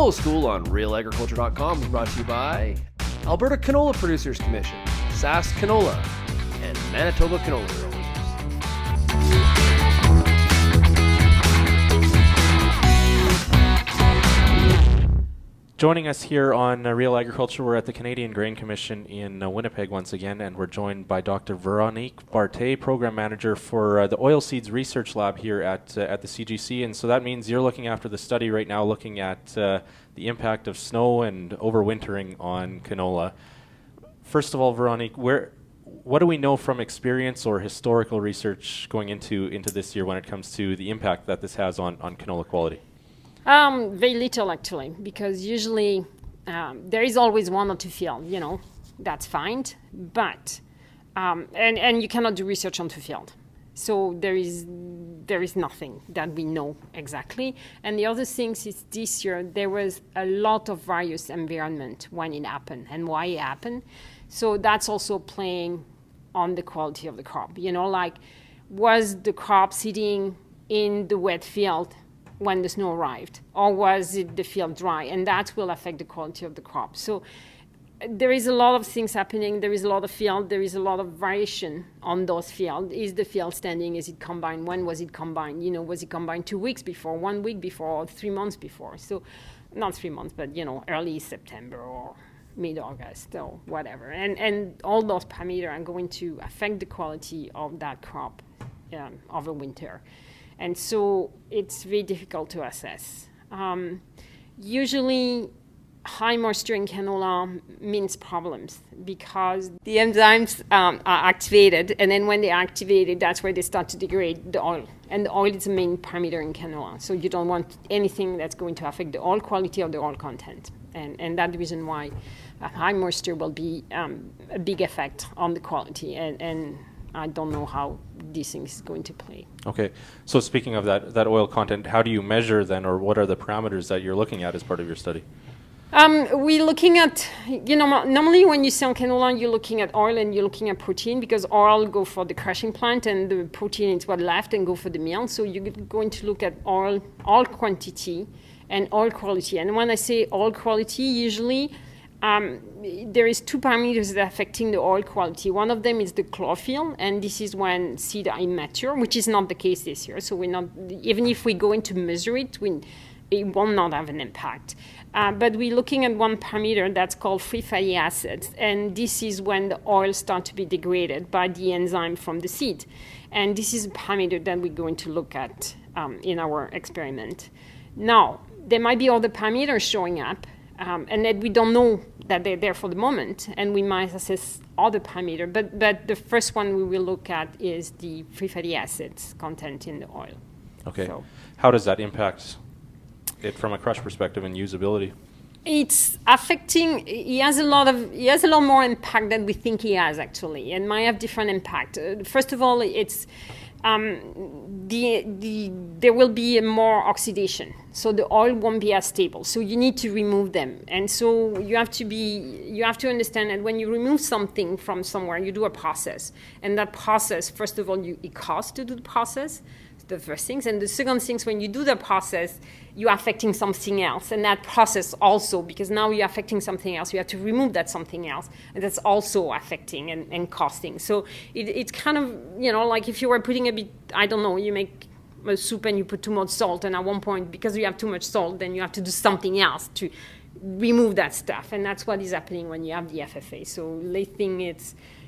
Canola School on RealAgriculture.com is brought to you by Alberta Canola Producers Commission, SAS Canola, and Manitoba Canola Growers. Joining us here on Real Agriculture, we're at the Canadian Grain Commission in Winnipeg once again, and we're joined by Dr. Veronique Barté, Program Manager for the Oilseeds Research Lab here at the CGC. And so that means you're looking after the study right now, looking at the impact of snow and overwintering on canola. First of all, Veronique, what do we know from experience or historical research going into this year when it comes to the impact that this has on canola quality? Very little, actually, because usually there is always one or two fields, that's fine. But, and you cannot do research on two fields. So there is nothing that we know exactly. And the other thing is this year, there was a lot of various environment when it happened and why it happened. So that's also playing on the quality of the crop. Like, was the crop sitting in the wet field when the snow arrived, or was it the field dry? And that will affect the quality of the crop. So there is a lot of things happening. There is a lot of field. There is a lot of variation on those fields. Is the field standing? Is it combined? When was it combined? Was it combined 2 weeks before, 1 week before, or 3 months before? So not 3 months, but early September or mid-August or whatever. And all those parameters are going to affect the quality of that crop over winter. And so it's very difficult to assess. Usually, high moisture in canola means problems because the enzymes are activated, and then when they're activated, that's where they start to degrade the oil. And the oil is the main parameter in canola. So you don't want anything that's going to affect the oil quality or the oil content. And that's the reason why high moisture will be a big effect on the quality. And I don't know how this thing is going to play. Okay. So speaking of that oil content, how do you measure then, or what are the parameters that you're looking at as part of your study? We're looking at, normally when you sell canola, you're looking at oil and you're looking at protein, because oil go for the crushing plant and the protein is what left and go for the meal. So you're going to look at oil quantity and oil quality. And when I say oil quality, usually there is two parameters that are affecting the oil quality. One of them is the chlorophyll, and this is when seeds are immature, which is not the case this year. So we're not, even if we go into measure it, it will not have an impact. But we're looking at one parameter that's called free fatty acids, and this is when the oil starts to be degraded by the enzyme from the seed. And this is a parameter that we're going to look at in our experiment. Now, there might be other parameters showing up, and that we don't know that they're there for the moment, and we might assess other parameters. But the first one we will look at is the free fatty acids content in the oil. Okay. So, how does that impact it from a crush perspective and usability? It's affecting. He has a lot more impact than we think he has, actually, and might have different impact. First of all, it's there will be more oxidation, so the oil won't be as stable. So you need to remove them, and so you have to understand that when you remove something from somewhere, you do a process, and that process, first of all, it costs to do the process. The first things, and the second things, when you do the process, you're affecting something else, and that process also, because now you're affecting something else, you have to remove that something else, and that's also affecting and costing. So it's kind of, like if you were putting a bit, I don't know, you make a soup and you put too much salt, and at one point, because you have too much salt, then you have to do something else to remove that stuff, and that's what is happening when you have the FFA. So the thing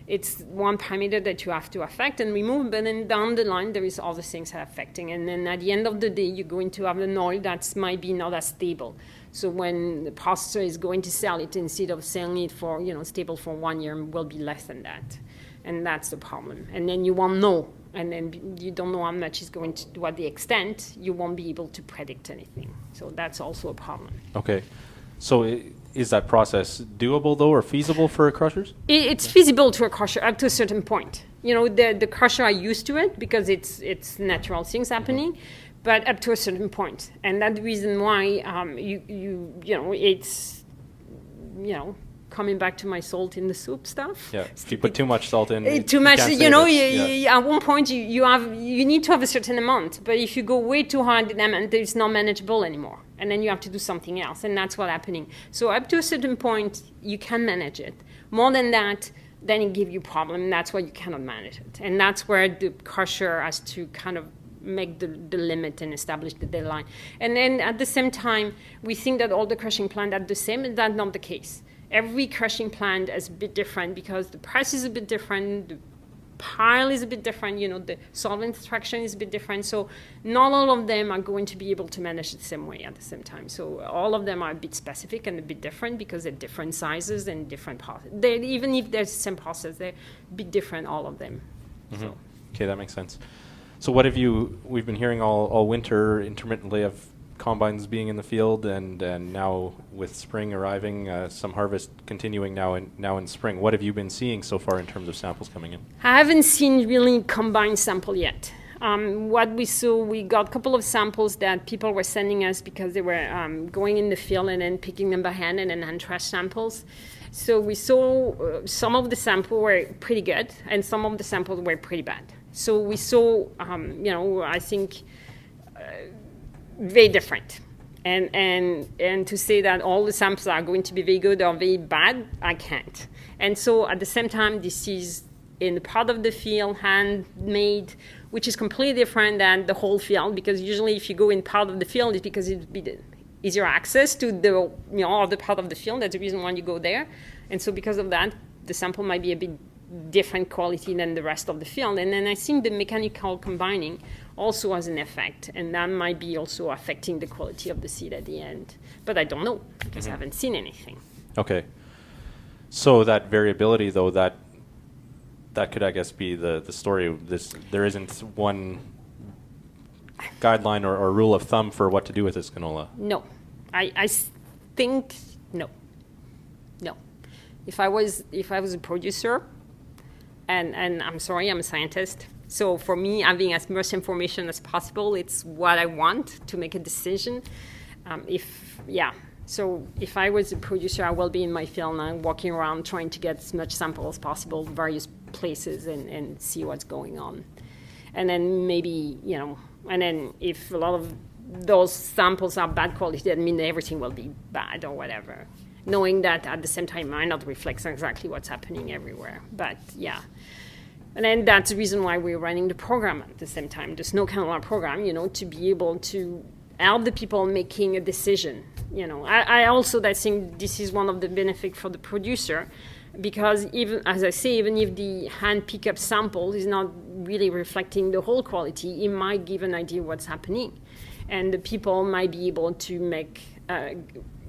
it's one parameter that you have to affect and remove, but then down the line, there is other things that are affecting. And then at the end of the day, you're going to have an oil that might be not as stable. So when the processor is going to sell it, instead of selling it for, stable for 1 year, will be less than that. And that's the problem. And then you won't know. And then you don't know how much is going to, what the extent, you won't be able to predict anything. So that's also a problem. Okay. So is that process doable, though, or feasible for crushers? It's feasible to a crusher up to a certain point. The crusher are used to it because it's natural things happening, but up to a certain point. And that's the reason why it's coming back to my salt in the soup stuff. Yeah, if you put too much salt in, too much. At one point you need to have a certain amount, but if you go way too hard, then it's not manageable anymore. and then you have to do something else, and that's what's happening. So up to a certain point, you can manage it. More than that, then it gives you problem, and that's why you cannot manage it. And that's where the crusher has to kind of make the limit and establish the deadline. And then at the same time, we think that all the crushing plants are the same, and that's not the case. Every crushing plant is a bit different because the price is a bit different, the pile is a bit different, the solvent extraction is a bit different. So not all of them are going to be able to manage the same way at the same time. So all of them are a bit specific and a bit different because they're different sizes and different process. Even if they're the same process, they're a bit different, all of them. Mm-hmm. So. Okay, that makes sense. So we've been hearing all winter intermittently of combines being in the field, and now with spring arriving, some harvest continuing now in spring. What have you been seeing so far in terms of samples coming in? I haven't seen really combined sample yet. What we saw, we got a couple of samples that people were sending us because they were going in the field and then picking them by hand and then hand trash samples. So we saw some of the samples were pretty good and some of the samples were pretty bad. So we saw, I think, very different. And to say that all the samples are going to be very good or very bad, I can't. And so at the same time, this is in the part of the field, handmade, which is completely different than the whole field, because usually if you go in part of the field, it's because it'd be the easier access to the other part of the field. That's the reason why you go there. And so because of that, the sample might be a bit different quality than the rest of the field. And then I think the mechanical combining also has an effect, and that might be also affecting the quality of the seed at the end. But I don't know, because I haven't seen anything. Okay. So that variability, though, that could, I guess, be the story of this. There isn't one guideline or rule of thumb for what to do with this canola. No. I think no. If I was a producer, and I'm sorry, I'm a scientist, so for me, having as much information as possible, it's what I want to make a decision. So if I was a producer, I will be in my field now, walking around trying to get as much sample as possible, various places, and see what's going on. And then maybe, and then if a lot of those samples are bad quality, that means everything will be bad or whatever. Knowing that at the same time might not reflect exactly what's happening everywhere. But yeah. And then that's the reason why we're running the program at the same time, the Snow Canola program, to be able to help the people making a decision. I also think this is one of the benefits for the producer, because even, as I say, even if the hand pickup sample is not really reflecting the whole quality, it might give an idea what's happening. And the people might be able to make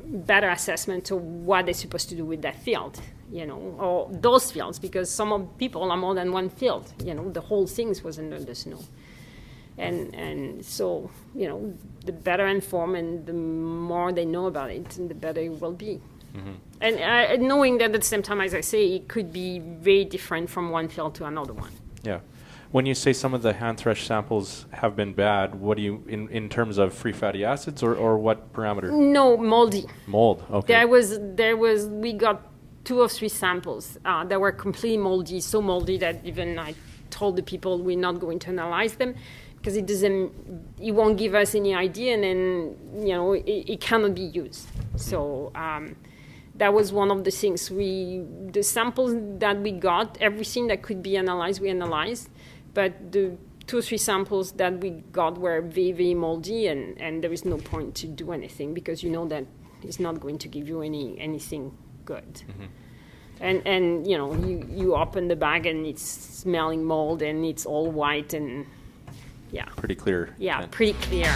better assessment of what they're supposed to do with that field, or those fields, because some of people are more than one field. The whole thing was under the snow. And so, the better informed and the more they know about it, the better it will be. Mm-hmm. And knowing that at the same time, as I say, it could be very different from one field to another one. Yeah. When you say some of the hand thresh samples have been bad, what do you, in terms of free fatty acids or what parameter? No, moldy. Mold, okay. We got 2 or 3 samples that were completely moldy, so moldy that even I told the people we're not going to analyze them because it won't give us any idea, and then, it cannot be used. So that was one of the things. The samples that we got, everything that could be analyzed, we analyzed. But the 2 or 3 samples that we got were very, very moldy, and there is no point to do anything because that it's not going to give you anything good. Mm-hmm. And you open the bag and it's smelling mold and it's all white and yeah. Pretty clear. Yeah, pretty clear.